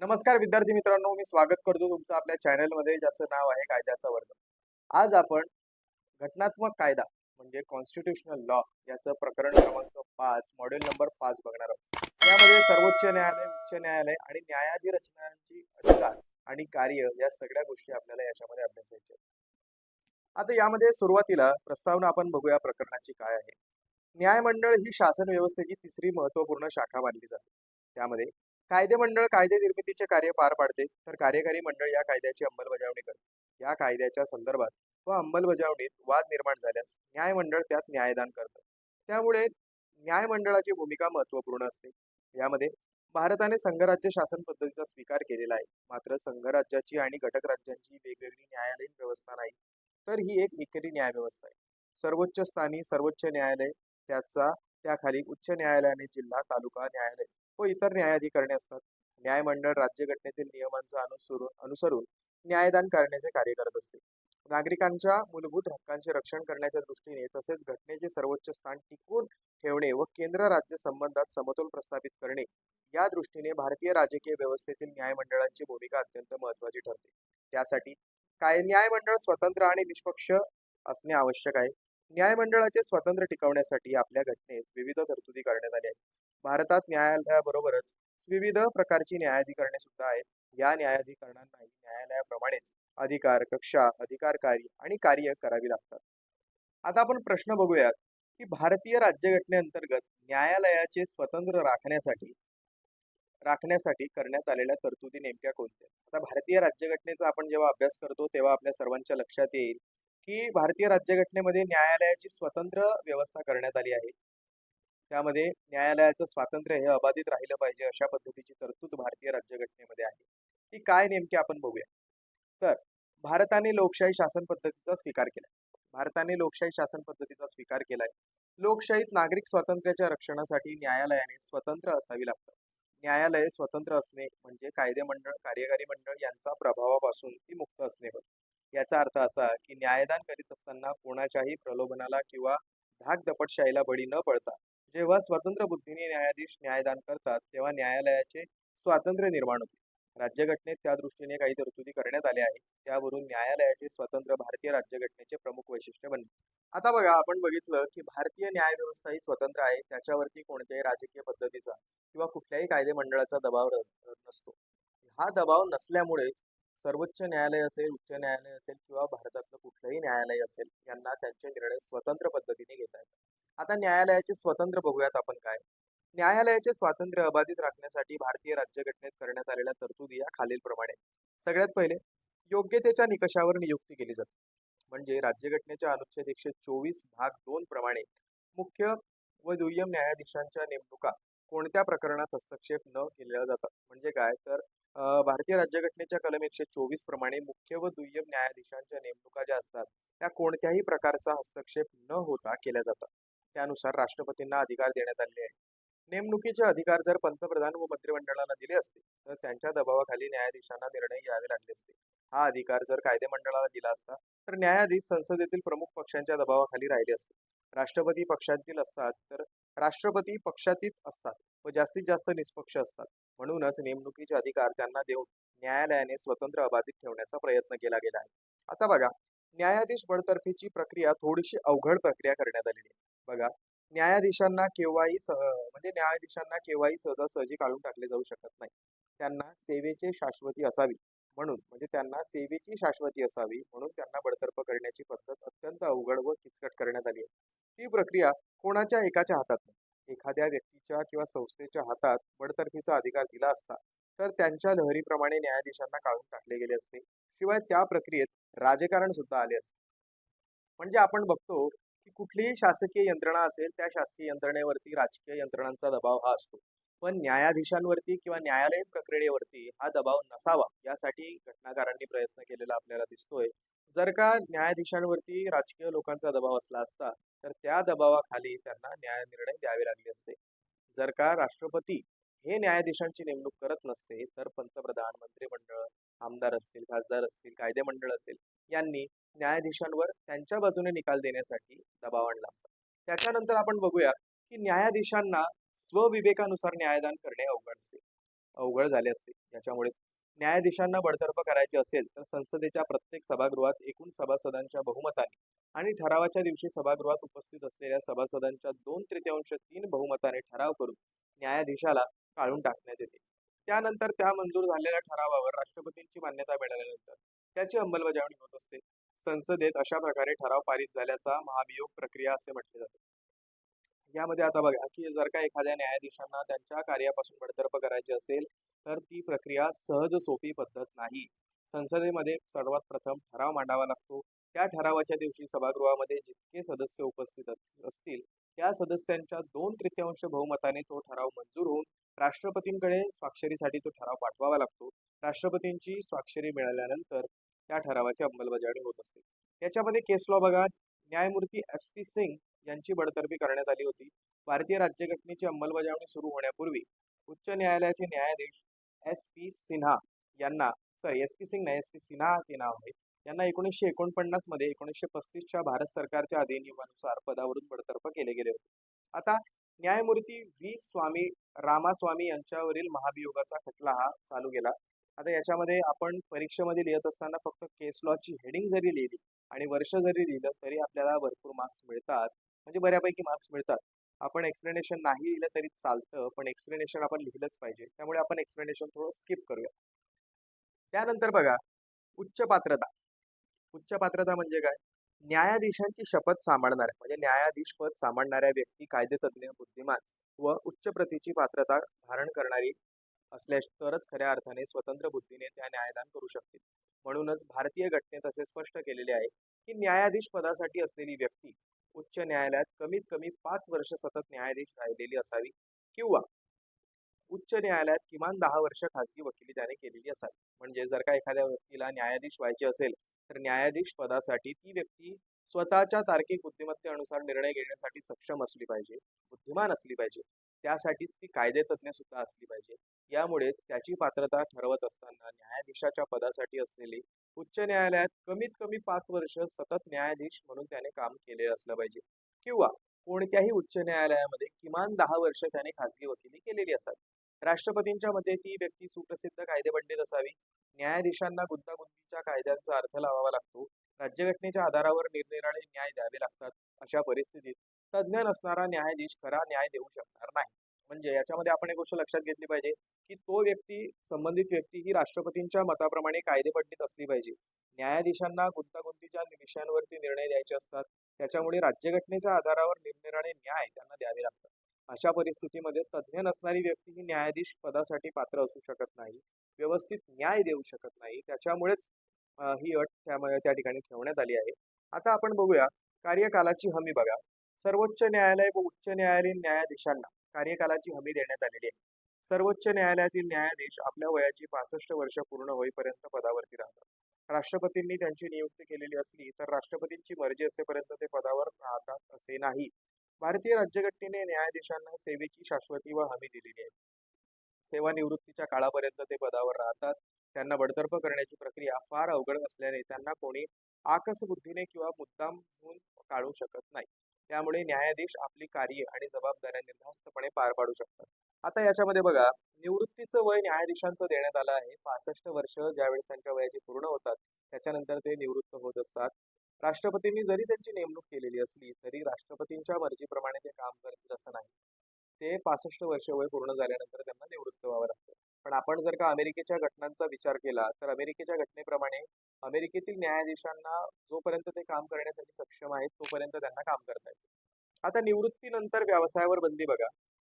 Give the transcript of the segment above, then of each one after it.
नमस्कार विद्यार्थी मित्रांनो, मी स्वागत करतो तुमचं आपल्या चॅनलमध्ये ज्याचं नाव आहे कायद्याचा वर्ग. आज आपण घटनात्मक कायदा म्हणजे कॉन्स्टिट्यूशनल लॉ याचं प्रकरण क्रमांक 5 मॉड्यूल नंबर 5 बघणार आहोत. यामध्ये सर्वोच्च न्यायालय, उच्च न्यायालय आणि न्यायाधिरचनांची अधिकार आणि कार्य या सगळ्या गोष्टी आपल्याला याच्यामध्ये अभ्यासायच्या आहेत. आता यामध्ये सुरुवातीला प्रस्तावना आपण बघूया प्रकरणाची काय आहे. न्यायमंडळ ही शासन व्यवस्थेची तिसरी महत्वपूर्ण शाखा मानली जाते. त्यामध्ये कायदे मंडळ कायदे निर्मितीचे कार्य पार पाडते, तर कार्यकारी मंडळ या कायद्याची अंमलबजावणी करते. या कायद्याच्या संदर्भात व अंमलबजावणीत वाद निर्माण झाल्यास न्यायमंडळ त्यात न्यायदान करतं. त्यामुळे न्यायमंडळाची भूमिका महत्वपूर्ण असते. यामध्ये भारताने संघराज्य शासन पद्धतीचा स्वीकार केलेला आहे, मात्र संघराज्याची आणि घटक राज्यांची वेगवेगळी न्यायालयीन व्यवस्था नाही, तर ही एक एकेरी न्याय व्यवस्था आहे. सर्वोच्च स्थानी सर्वोच्च न्यायालय, त्याखाली उच्च न्यायालयाने जिल्हा तालुका न्यायालय व इतर न्यायाधिकरणे असतात. न्यायमंडळ राज्यघटनेतील नियमांचा अनुसरून न्यायदान करण्याचे कार्य करत असते. नागरिकांच्या मूलभूत हक्कांचे रक्षण करण्याच्या दृष्टीने तसेच घटनेचे सर्वोच्च स्थान टिकवून ठेवणे व केंद्र राज्य संबंधात समतोल प्रस्थापित करणे या दृष्टीने भारतीय राजकीय व्यवस्थेतील न्यायमंडळांची भूमिका अत्यंत महत्वाची ठरते. त्यासाठी न्यायमंडळ स्वतंत्र आणि निष्पक्ष असणे आवश्यक आहे. न्यायमंडळाचे स्वातंत्र्य टिकवण्यासाठी आपल्या घटनेत विविध तरतुदी करण्यात आल्या आहेत. भारतात न्यायालयाबरोबरच विविध प्रकारची न्यायाधिकरणे सुद्धा आहेत. या न्यायाधिकरणांनाही न्यायालयाप्रमाणेच अधिकार, कक्षा, अधिकारकारी आणि कार्य करावी लागतात. आता आपण प्रश्न बघूयात की भारतीय राज्यघटनेअंतर्गत न्यायालयाचे स्वतंत्र राखण्यासाठी करण्यात आलेल्या तरतुदी नेमक्या कोणत्या? आता भारतीय राज्यघटनेचा आपण जेव्हा अभ्यास करतो तेव्हा आपल्या सर्वांच्या लक्षात येईल की भारतीय राज्यघटनेमध्ये न्यायालयाची स्वतंत्र व्यवस्था करण्यात आली आहे. त्यामध्ये न्यायालयाचं स्वातंत्र्य हे अबाधित राहिलं पाहिजे अशा पद्धतीची तरतूद भारतीय राज्यघटनेमध्ये आहे. ती काय नेमकी आपण बघूया. तर भारताने लोकशाही शासन पद्धतीचा स्वीकार केलाय. लोकशाहीत नागरिक स्वातंत्र्याच्या रक्षणासाठी न्यायालयाने स्वतंत्र असावी लागतात. न्यायालय स्वतंत्र असणे म्हणजे कायदे मंडळ, कार्यकारी मंडळ यांचा प्रभावापासून ती मुक्त असणे होय. याचा अर्थ असा की न्यायदान करीत असताना कोणाच्याही प्रलोभनाला किंवा धाकदपटशाहीला बळी न पडता जेव्हा स्वतंत्र बुद्धीने न्यायाधीश न्यायदान करतात तेव्हा न्यायालयाचे स्वातंत्र्य निर्माण होते. राज्यघटनेत त्या दृष्टीने काही तरतुदी करण्यात आल्या आहेत. त्यावरून न्यायालयाचे स्वातंत्र्य भारतीय राज्यघटनेचे प्रमुख वैशिष्ट्य बनले. आता बघा, आपण बघितलं की भारतीय न्याय व्यवस्था ही स्वतंत्र आहे. त्याच्यावरती कोणत्याही राजकीय पद्धतीचा किंवा कुठल्याही कायदे मंडळाचा दबाव नसतो. हा दबाव नसल्यामुळेच सर्वोच्च न्यायालय असेल, उच्च न्यायालय असेल किंवा भारतातलं कुठलंही न्यायालय असेल, यांना त्यांचे निर्णय स्वतंत्र पद्धतीने घेता येतात. आता न्यायालयाचे स्वतंत्र बघूयात आपण काय. न्यायालयाचे स्वातंत्र्य अबाधित राखण्यासाठी भारतीय राज्यघटनेत करण्यात आलेल्या तरतुदी या खालीलप्रमाणे. सगळ्यात पहिले, योग्यतेच्या निकषावर नियुक्ती केली जाते. म्हणजे राज्यघटनेच्या अनुच्छेद 124 भाग 2 प्रमाणे मुख्य व दुय्यम न्यायाधीशांच्या नेमणुका कोणत्या प्रकरणात हस्तक्षेप न केल्या जातात. म्हणजे काय तर भारतीय राज्यघटनेच्या कलम 124 प्रमाणे मुख्य व दुय्यम न्यायाधीशांच्या नेमणुका ज्या असतात त्या कोणत्याही प्रकारचा हस्तक्षेप न होता केल्या जातात. त्यानुसार राष्ट्रपतींना अधिकार देण्यात आले आहे. नेमणुकीचे अधिकार जर पंतप्रधान व मंत्रिमंडळाला दिले असते तर त्यांच्या दबावाखाली न्यायाधीशांना निर्णय घ्यावे लागले असते. हा अधिकार जर कायदे मंडळाला दिला असता तर न्यायाधीश संसदेतील प्रमुख पक्षांच्या दबावाखाली राहिले असते. राष्ट्रपती पक्षातील असतात तर राष्ट्रपती पक्षातीत असतात व जास्तीत जास्त निष्पक्ष असतात. म्हणूनच नेमणुकीचे अधिकार त्यांना देऊन न्यायालयाने स्वतंत्र अबाधित ठेवण्याचा प्रयत्न केला गेला आहे. आता बघा, न्यायाधीश बडतर्फीची प्रक्रिया थोडीशी अवघड प्रक्रिया करण्यात आलेली आहे. बघा, न्यायाधीशांना केव्हाही सहजासहजी काढून टाकले जाऊ शकत नाही. त्यांना सेवेची शाश्वती असावी म्हणून त्यांना बडतर्फ करण्याची पद्धत अत्यंत अवघड व किचकट करण्यात आली आहे. ती प्रक्रिया कोणाच्या एकाच्या हातात नाही. एखाद्या व्यक्तीच्या किंवा संस्थेच्या हातात बडतर्फीचा अधिकार दिला असता तर त्यांच्या लहरीप्रमाणे न्यायाधीशांना काढून टाकले गेले असते. शिवाय त्या प्रक्रियेत राजकारण सुद्धा आले असते. म्हणजे आपण बघतो की कुठलीही शासकीय यंत्रणा असेल त्या शासकीय यंत्रणेवरती राजकीय यंत्रणांचा दबाव हा असतो. पण न्यायाधीशांवरती किंवा न्यायालयीन प्रक्रियेवरती हा दबाव नसावा यासाठी घटनाकारांनी प्रयत्न केलेला आपल्याला दिसतोय. जर का न्यायाधीशांवरती राजकीय लोकांचा दबाव असला असता तर त्या दबावाखाली त्यांना निर्णय द्यावे लागले असते. जर का राष्ट्रपती हे न्यायाधीशांची नेमणूक करत नसते तर पंतप्रधान, मंत्रिमंडळ, आमदार असतील, खासदार असतील, कायदे मंडळ असेल यांनी न्यायाधीशांवर त्यांच्या बाजूने निकाल देण्यासाठी दबाव आणला असता. त्याच्यानंतर आपण बघूया की न्यायाधीशांना स्वविवेकानुसार न्यायदान करणे अवघड असते. अवघड झाले असते. याच्यामुळेच न्यायाधीशांना बडतर्फ करायचे असेल तर संसदेच्या प्रत्येक सभागृहात एकूण सभासदांच्या बहुमताने आणि ठरावाच्या दिवशी सभागृहात उपस्थित असलेल्या सभासदांच्या 2/3 3 बहुमताने ठराव करून न्यायाधीशाला काढून टाकण्यात येते. त्यानंतर त्या मंजूर झालेल्या ठरावावर राष्ट्रपतींची मान्यता मिळाल्यानंतर त्याची अंमलबजावणी होत असते. संसदेत अशा प्रकारे ठराव पारित झाल्याचा महाभियोग प्रक्रिया असे म्हटले जाते. यामध्ये आता बघा की जर का एखाद्या न्यायाधीशांना त्यांच्या कार्यापासून बडतर्फ करायचे असेल तर ती प्रक्रिया सहज सोपी पद्धत नाही. संसदेमध्ये सर्वात प्रथम ठराव मांडावा लागतो. त्या ठरावाच्या दिवशी सभागृहामध्ये जितके सदस्य उपस्थित असतील त्या सदस्यांच्या 2/3 बहुमताने तो ठराव मंजूर होऊन राष्ट्रपतींकडे स्वाक्षरीसाठी तो ठराव पाठवावा लागतो. राष्ट्रपतींची स्वाक्षरी मिळाल्यानंतर त्या ठरावाची अंमलबजावणी होत असते. याच्यामध्ये केस लॉ बघा, न्यायमूर्ती SP सिंग यांची बडतर्फी करण्यात आली होती. भारतीय राज्यघटनेची अंमलबजावणी सुरू होण्यापूर्वी उच्च न्यायालयाचे न्यायाधीश SP सिन्हा यांना SP सिंग नाही, SP सिन्हा ते नाव आहे, यांना 1949 मध्ये 1935च्या भारत सरकारच्या अधिनियमानुसार पदावरून बडतर्फ केले गेले होते. आता न्यायमूर्ती रामास्वामी यांच्यावरील महाभियोगाचा खटला हा चालू गेला. आता याच्यामध्ये आपण परीक्षेमध्ये लिहित असताना फक्त केस लॉची हेडिंग जरी लिहिली आणि वर्ष जरी लिहिलं तरी आपल्याला भरपूर मार्क्स मिळतात, म्हणजे बऱ्यापैकी मार्क्स मिळतात. आपण एक्सप्लेनेशन नाही लिहिलं तरी चालतं, पण एक्सप्लेनेशन आपण लिहिलंच पाहिजे. त्यामुळे आपण एक्सप्लेनेशन थोडं स्किप करूया. त्यानंतर बघा, उच्च पात्रता. उच्च पात्रता म्हणजे काय? न्यायाधीशांची शपथ सांभाळणाऱ्या म्हणजे न्यायाधीश पद सांभाळणाऱ्या व्यक्ती कायदेतज्ञ, बुद्धिमान व उच्च प्रतीची पात्रता धारण करणारी असल्यास तरच खऱ्या अर्थाने स्वतंत्र बुद्धीने त्या न्यायदान करू शकतील. म्हणूनच भारतीय घटनेत असे स्पष्ट केलेले आहे की न्यायाधीश पदासाठी असलेली व्यक्ती उच्च न्यायालयात कमीत कमी 5 वर्ष सतत न्यायाधीश राहिलेली असावी किंवा उच्च न्यायालयात किमान 10 वर्ष खासगी वकिली त्याने केलेली असावी. म्हणजे जर का एखाद्या व्यक्तीला न्यायाधीश व्हायचे असेल तर न्यायाधीश पदासाठी ती व्यक्ती स्वतःच्या तार्किक बुद्धिमत्तेनुसार निर्णय घेण्यासाठी सक्षम असली पाहिजे, बुद्धिमान असली पाहिजे. त्यासाठीच ती कायदेतज्ञ सुद्धा असली पाहिजे. यामुळेच त्याची पात्रता ठरवत असताना न्यायाधीशाच्या पदासाठी असलेली उच्च न्यायालयात कमीत कमी 5 वर्ष सतत न्यायाधीश म्हणून त्याने काम केले असलं पाहिजे किंवा कोणत्याही उच्च न्यायालयामध्ये किमान 10 वर्ष त्याने खासगी वकिली केलेली असावी. राष्ट्रपतींच्या मते ती व्यक्ती सुप्रसिद्ध कायदेपंडित असावी. न्यायाधीशांना गुंतागुंतीच्या कायद्यांचा अर्थ लावावा लागतो. राज्यघटनेच्या आधारावर निरनिराळे न्याय द्यावे लागतात. अशा परिस्थितीत तज्ज्ञ नसणारा न्यायाधीश खरा न्याय देऊ शकणार नाही. म्हणजे याच्यामध्ये आपण एक गोष्ट लक्षात घेतली पाहिजे की तो व्यक्ती, संबंधित व्यक्ती ही राष्ट्रपतींच्या मताप्रमाणे कायदेपंडित असली पाहिजे. न्यायाधीशांना गुंतागुंतीच्या विषयांवरती निर्णय द्यायचे असतात. त्याच्यामुळे राज्यघटनेच्या आधारावर निरनिराळे न्याय त्यांना द्यावे लागतात. अशा परिस्थितीमध्ये तज्ज्ञ नसणारी व्यक्ती ही न्यायाधीश पदासाठी पात्र असू शकत नाही, व्यवस्थित न्याय देऊ शकत नाही. त्याच्यामुळेच ही अट त्यामुळे त्या ठिकाणी ठेवण्यात आली आहे. आता आपण बघूया कार्यकालाची हमी. बघा, सर्वोच्च न्यायालय व उच्च न्यायालयीन न्यायाधीशांना कार्यकालाची हमी देण्यात आलेली आहे. सर्वोच्च न्यायालयातील न्यायाधीश आपल्या वयाची 65 वर्ष पूर्ण होईपर्यंत पदावरती राहतात. राष्ट्रपतींनी त्यांची नियुक्ती केलेली असली तर राष्ट्रपतींची मर्जी असेपर्यंत ते पदावर राहतात असे नाही. भारतीय राज्यघटनेने न्यायाधीशांना सेवेची शाश्वती व हमी दिलेली आहे. सेवानिवृत्तीच्या काळापर्यंत ते पदावर राहतात. त्यांना बडतर्फ करण्याची प्रक्रिया फार अवघड असल्याने त्यांना कोणी आकसबुद्धीने किंवा मुद्दाम म्हणून काढू शकत नाही. त्यामुळे न्यायाधीश आपली कार्य आणि जबाबदाऱ्या निर्धास्तपणे पार पाडू शकतात. आता याच्यामध्ये बघा, निवृत्तीचं वय न्यायाधीशांचं देण्यात आलं आहे 65 वर्ष. ज्यावेळेस त्यांच्या वयाची पूर्ण होतात त्याच्यानंतर ते निवृत्त होत असतात. राष्ट्रपतींनी जरी त्यांची नेमणूक केलेली असली तरी राष्ट्रपतींच्या मर्जीप्रमाणे ते काम करतील असं नाही. ते 65 वर्ष वय पूर्ण झाल्यानंतर त्यांना निवृत्त व्हावं लागतं. पण आपण जर का अमेरिकेच्या घटनांचा विचार केला तर अमेरिकेच्या घटनेप्रमाणे अमेरिकेतील न्यायाधीशांना जोपर्यंत ते काम करण्यासाठी सक्षम आहेत तोपर्यंत त्यांना काम करता येते. आता निवृत्तीनंतर व्यवसायावर बंदी. बघा,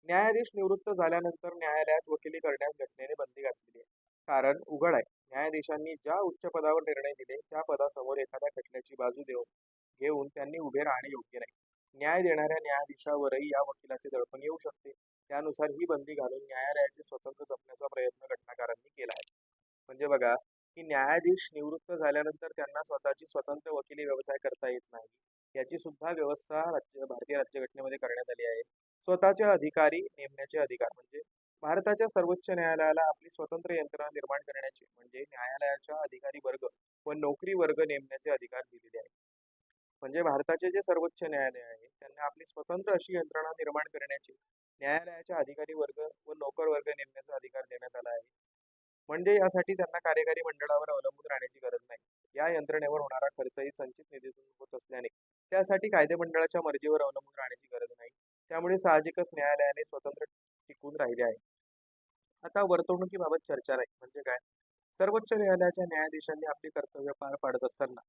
न्यायाधीश निवृत्त झाल्यानंतर न्यायालयात वकिली करण्यास घटनेने बंदी घातलेली आहे. कारण उघड आहे, न्यायाधीशांनी ज्या उच्च पदावर निर्णय दिले त्या पदासमोर एखाद्या खटल्याची बाजू घेऊन त्यांनी उभे राहणे योग्य नाही. न्याय देणाऱ्या न्यायाधीशावरही या वकिलाचे दडपण येऊ शकते. त्यानुसार ही बंदी घालून न्यायालयाचे स्वतंत्र जपण्याचा प्रयत्न घटनाकारांनी केला आहे. म्हणजे बघा की न्यायाधीश निवृत्त झाल्यानंतर त्यांना स्वतःची स्वतंत्र वकिली व्यवसाय करता येत नाही. याची सुद्धा व्यवस्था भारतीय राज्यघटनेमध्ये करण्यात आली आहे. स्वतःचे अधिकारी नेमण्याचे अधिकार म्हणजे भारताच्या सर्वोच्च न्यायालयाला आपली स्वतंत्र यंत्रणा निर्माण करण्याचे म्हणजे न्यायालयाच्या अधिकारी वर्ग व नोकरी वर्ग नेमण्याचे अधिकार दिलेले आहेत. म्हणजे भारताचे जे सर्वोच्च न्यायालय आहे त्यांना आपली स्वतंत्र अशी यंत्रणा निर्माण करण्याचे न्यायालयाच्या अधिकारी वर्ग व नोकर वर्ग नेमण्याचा अधिकार देण्यात आला आहे. म्हणजे यासाठी त्यांना कार्यकारी मंडळावर अवलंबून राहण्याची गरज नाही. या यंत्रणेवर होणारा खर्चही संचित निधीतून होत असल्याने त्यासाठी कायदे मंडळाच्या मर्जीवर अवलंबून राहण्याची गरज नाही. त्यामुळे साहजिकच न्यायालयाने स्वतंत्र टिकून राहिले आहे. आता वर्तवणुकीबाबत चर्चा नाही म्हणजे काय? सर्वोच्च न्यायालयाच्या न्यायाधीशांनी आपली कर्तव्य पार पाडत असताना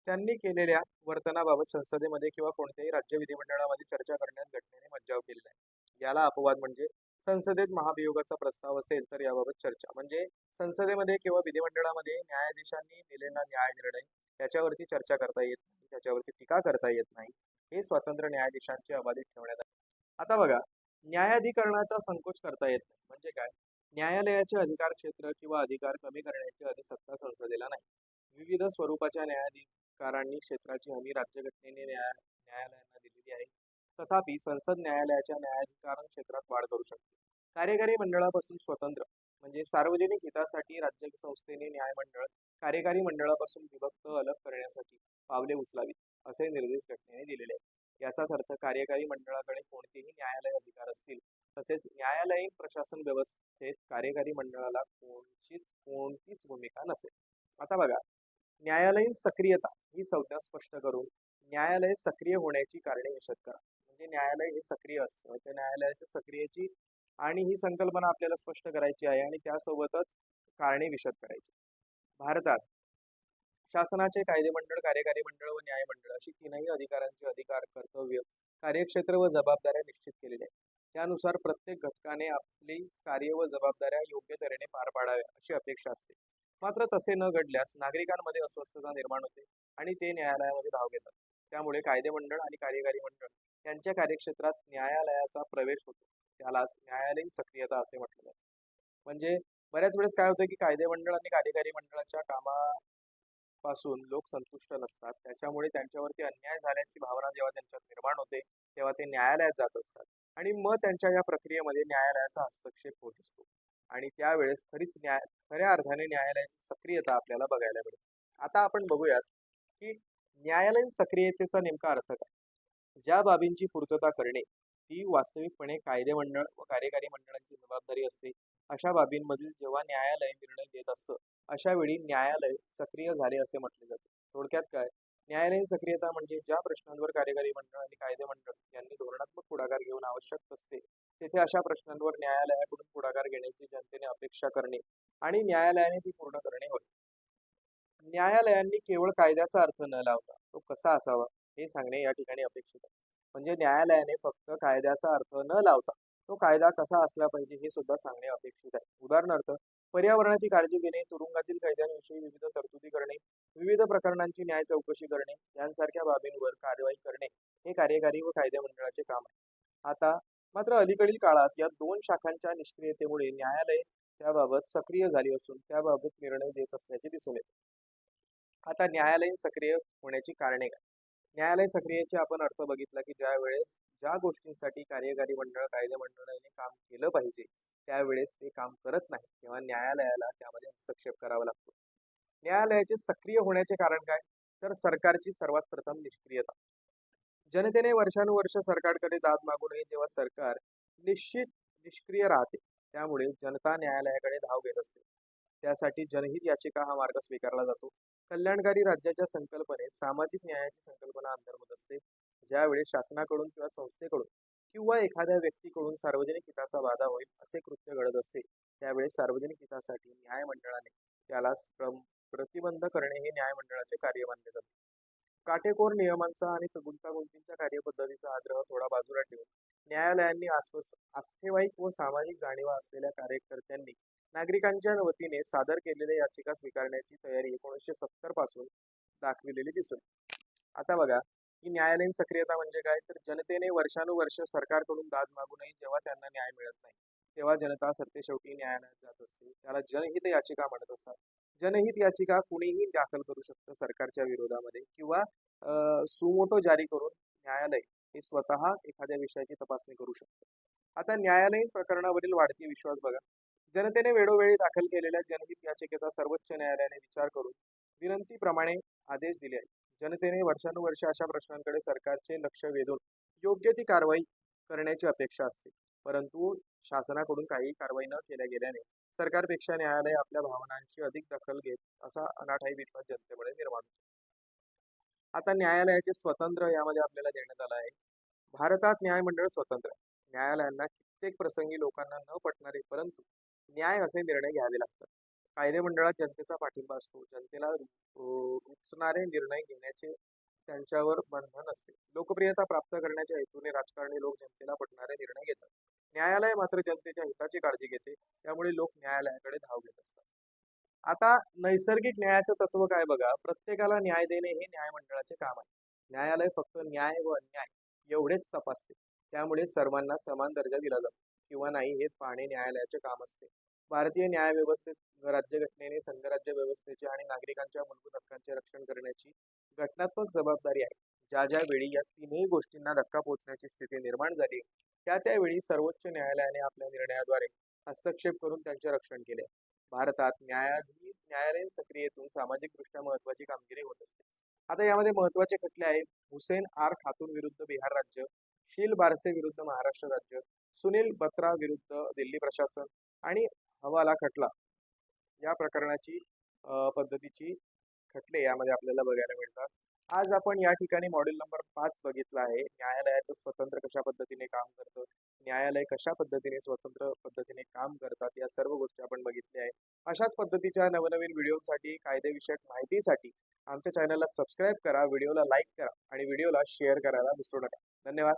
त्यांनी केलेल्या वर्तनाबाबत संसदेमध्ये किंवा कोणत्याही राज्य विधिमंडळामध्ये चर्चा करण्यास घटनेने मज्जाव केलेला आहे. याला अपवाद म्हणजे संसदेत महाभियोगाचा प्रस्ताव असेल तर याबाबत चर्चा म्हणजे संसदेमध्ये किंवा विधिमंडळामध्ये न्यायाधीशांनी दिलेला न्याय निर्णय त्याच्यावरती चर्चा करता येत नाही, त्याच्यावरती टीका करता येत नाही. हे स्वतंत्र न्यायाधीशांचे अबाधित ठेवण्यात आले. आता बघा, न्यायाधिकरणाचा संकोच करता येत नाही म्हणजे काय? न्यायालयाचे अधिकार क्षेत्र किंवा अधिकार कमी करण्याची अधिसत्ता संसदेला नाही. विविध स्वरूपाच्या न्यायाधिकारांनी क्षेत्राची हमी राज्यघटनेने न्यायालयांना दिलेली आहे. तथापि संसद न्यायालयाच्या न्यायाधिकार क्षेत्रात वाढ करू शकते. कार्यकारी मंडळापासून स्वतंत्र म्हणजे सार्वजनिक हितासाठी राज्य संस्थेने न्यायमंडळ कार्यकारी मंडळापासून विभक्त अलग करण्यासाठी पावले उचलावीत असे निर्देश घटनेने दिलेले आहेत. याचाच अर्थ कार्यकारी मंडळाकडे कोणतेही न्यायालय अधिकार असतील तसेच न्यायालयीन प्रशासन व्यवस्थेत कार्यकारी मंडळाला कोणतीच भूमिका नसेल. आता बघा, न्यायालयीन सक्रियता ही संज्ञा स्पष्ट करून न्यायालय सक्रिय होण्याची कारणे विशद करा. म्हणजे न्यायालय हे सक्रिय असतं, त्या न्यायालयाच्या सक्रियची आणि ही संकल्पना आपल्याला स्पष्ट करायची आहे आणि त्यासोबतच कारणे विशद करायची. भारतात शासनाचे कायदेमंडळ, कार्यकारी मंडळ व न्यायमंडळ अशी तीनही अधिकारांचे अधिकार, कर्तव्य, कार्यक्षेत्र व जबाबदाऱ्या निश्चित केलेल्या आहेत. त्यानुसार प्रत्येक घटकाने आपली कार्य व जबाबदाऱ्या योग्य तऱ्हेने पार पाडाव्या अशी अपेक्षा असते. मात्र तसे न घडल्यास नागरिकांमध्ये अस्वस्थता निर्माण होते आणि ते न्यायालयामध्ये धाव घेतात. त्यामुळे कायदेमंडळ आणि कार्यकारी मंडळ यांच्या कार्यक्षेत्रात न्यायालयाचा प्रवेश होतो. त्यालाच न्यायालयीन सक्रियता असे म्हटले जाते. म्हणजे बऱ्याच वेळेस काय होतं की कायदेमंडळ आणि कार्यकारी मंडळाच्या कामापासून लोक संतुष्ट नसतात. त्याच्यामुळे त्यांच्यावरती अन्याय झाल्याची भावना जेव्हा त्यांच्यात निर्माण होते तेव्हा ते न्यायालयात जात असतात आणि मग त्यांच्या या प्रक्रियेमध्ये न्यायालयाचा हस्तक्षेप होत असतो आणि त्यावेळेस खऱ्या अर्थाने न्यायालयाची सक्रियता आपल्याला बघायला मिळते. आता आपण बघूयात की न्यायालयीन सक्रियतेचा नेमका अर्थ काय? ज्या बाबींची पूर्तता करणे ती वास्तविकपणे कायदेमंडळ व कार्यकारी मंडळांची जबाबदारी असते अशा बाबींमधील जेव्हा न्यायालय निर्णय देत असतं अशा वेळी न्यायालय सक्रिय झाले असे म्हटले जाते. थोडक्यात काय? न्यायालयीन सक्रियता म्हणजे ज्या प्रश्नांवर कार्यकारी मंडळ आणि कायदेमंडळ यांनी धोरणात्मक पुढाकार घेऊन आवश्यक असते तेथे अशा प्रश्नांवर न्यायालयाकडून पुढाकार घेण्याची जनतेने अपेक्षा करणे आणि न्यायालयाने ती पूर्ण करणे होय. न्यायालयांनी केवळ कायद्याचा अर्थ न लावता तो कसा असावा हे सांगणे या ठिकाणी अपेक्षित आहे. म्हणजे न्यायालयाने फक्त कायद्याचा अर्थ न लावता तो कायदा कसा असला पाहिजे हे सुद्धा सांगणे अपेक्षित आहे. उदाहरणार्थ, पर्यावरणाची काळजी घेणे, तुरुंगातील कैद्यांविषयी विविध तरतुदी करणे, विविध प्रकरणांची न्याय चौकशी करणे यांसारख्या बाबींवर कारवाई करणे हे कार्यकारी व कायदे मंडळाचे काम आहे. आता मात्र अलीकडील काळात या दोन शाखांच्या निष्क्रियतेमुळे न्यायालय त्याबाबत सक्रिय झाली असून त्याबाबत निर्णय देत असल्याचे दिसून येते. आता न्यायालयीन सक्रिय होण्याची कारणे काय? न्यायालय सक्रियेचे आपण अर्थ बघितला की ज्या गोष्टींसाठी कार्यकारी मंडळ कायदे मंडळाने काम केलं पाहिजे त्यावेळेस ते काम करत नाही तेव्हा न्यायालयाला त्यामध्ये हस्तक्षेप करावा लागतो. न्यायालयाचे सक्रिय होण्याचे कारण काय? तर सरकारची सर्वात प्रथम निष्क्रियता. जनतेने वर्षानुवर्ष सरकारकडे दाद मागू नये जेव्हा सरकार निष्क्रिय राहते त्यामुळे जनता न्यायालयाकडे धाव घेत असते. त्यासाठी जनहित याचिका हा मार्ग स्वीकारला जातो. कल्याणकारी राज्याच्या संकल्पनेत सामाजिक न्यायाची संकल्पना अंतर्भूत असते. ज्यावेळेस शासनाकडून किंवा संस्थेकडून किंवा एखाद्या व्यक्तीकडून सार्वजनिक हिताचा वादा होईल असे कृत्य घडत असते त्यावेळेस सार्वजनिक हितासाठी न्यायमंडळाने त्याला प्रतिबंध करणे हे न्यायमंडळाचे कार्य मानले जाते. काटेकोर नियमांचा आणि गुंतागुंतीच्या कार्यपद्धतीचा आग्रह थोडा बाजूला ठेवून न्यायालयांनी आस्थेवाईक व सामाजिक जाणीवा असलेल्या कार्यकर्त्यांनी नागरिकांच्या वतीने सादर केलेल्या याचिका स्वीकारण्याची तयारी 1970 पासून दाखविलेली दिसून. आता बघा की न्यायालयीन सक्रियता म्हणजे काय? तर जनतेने वर्षानुवर्ष सरकारकडून दाद मागू नये जेव्हा त्यांना न्याय मिळत नाही तेव्हा जनता सरतेशेवटी न्यायालयात जात असते. त्याला जनहित याचिका म्हणत असतात. जनहित याचिका कुणीही दाखल करू शकतं सरकारच्या विरोधामध्ये किंवा सुमोटो जारी करून न्यायालय हे स्वतः एखाद्या विषयाची तपासणी करू शकतं. आता न्यायालयीन प्रकरणावरील वाढती विश्वास बघा. जनतेने वेळोवेळी दाखल केलेल्या जनहित याचिकेचा सर्वोच्च न्यायालयाने विचार करून विनंतीप्रमाणे आदेश दिले आहेत. जनतेने वर्षानुवर्ष अशा प्रश्नांकडे सरकारचे लक्ष वेधून योग्य ती कारवाई करण्याची अपेक्षा असते. परंतु शासनाकडून काही कारवाई न केल्या गेल्याने सरकारपेक्षा न्यायालय आपल्या भावनांची अधिक दखल घेत असा अनाठायी विश्वास जनतेमध्ये निर्माण होतो. आता न्यायालयाचे स्वतंत्र यामध्ये आपल्याला देण्यात आलं आहे. भारतात न्यायमंडळ स्वतंत्र आहे. न्यायालयांना कित्येक प्रसंगी लोकांना न पटणारे परंतु न्याय असे निर्णय घ्यावे लागतात. कायदे मंडळात जनतेचा पाठिंबा असतो. जनतेला रुचणारे निर्णय घेण्याचे त्यांच्यावर बंधन असते. लोकप्रियता प्राप्त करण्याच्या हेतूने राजकारणी लोक जनतेला पटणारे निर्णय घेतात. न्यायालय मात्र जनतेच्या हिताची काळजी घेते. त्यामुळे लोक न्यायालयाकडे धाव घेत असतात. आता नैसर्गिक न्यायाचं तत्व काय बघा, प्रत्येकाला न्याय देणे हे न्यायमंडळाचे काम आहे. न्यायालय फक्त न्याय व अन्याय एवढेच तपासते. त्यामुळे सर्वांना समान दर्जा दिला जातो किंवा नाही हे पाहणे न्यायालयाचे काम असते. भारतीय न्यायव्यवस्थेत राज्यघटनेने संघराज्य व्यवस्थेचे आणि नागरिकांच्या मूलभूत हक्कांचे रक्षण करण्याची घटनात्मक जबाबदारी आहे. ज्या ज्या वेळी या तीनही गोष्टींना धक्का पोहोचण्याची स्थिती निर्माण झाली त्या त्यावेळी सर्वोच्च न्यायालयाने आपल्या निर्णयाद्वारे हस्तक्षेप करून त्यांचे रक्षण केले. भारतात न्यायालयीन सक्रियेतून सामाजिकदृष्ट्या महत्वाची कामगिरी होत असते. आता यामध्ये महत्वाचे खटले आहेत. हुसेन आर खातून विरुद्ध बिहार राज्य, शील बारसे विरुद्ध महाराष्ट्र राज्य, सुनील बत्रा विरुद्ध दिल्ली प्रशासन आणि हवाला खटला या प्रकरणाची पद्धतीची खटले यामध्ये आपल्याला बघायला मिळतात. आज आपण या ठिकाणी मॉड्यूल नंबर 5 बघितला आहे. न्यायालयाचं स्वतंत्र कशा पद्धतीने काम करतं, न्यायालय कशा पद्धतीने स्वतंत्र पद्धतीने काम करतात या सर्व गोष्टी आपण बघितल्या आहे. अशाच पद्धतीच्या नवनवीन व्हिडिओसाठी कायदेविषयक माहितीसाठी आमच्या चॅनलला सबस्क्राईब करा, व्हिडिओला लाईक करा आणि व्हिडिओला शेअर करायला विसरू नका. धन्यवाद.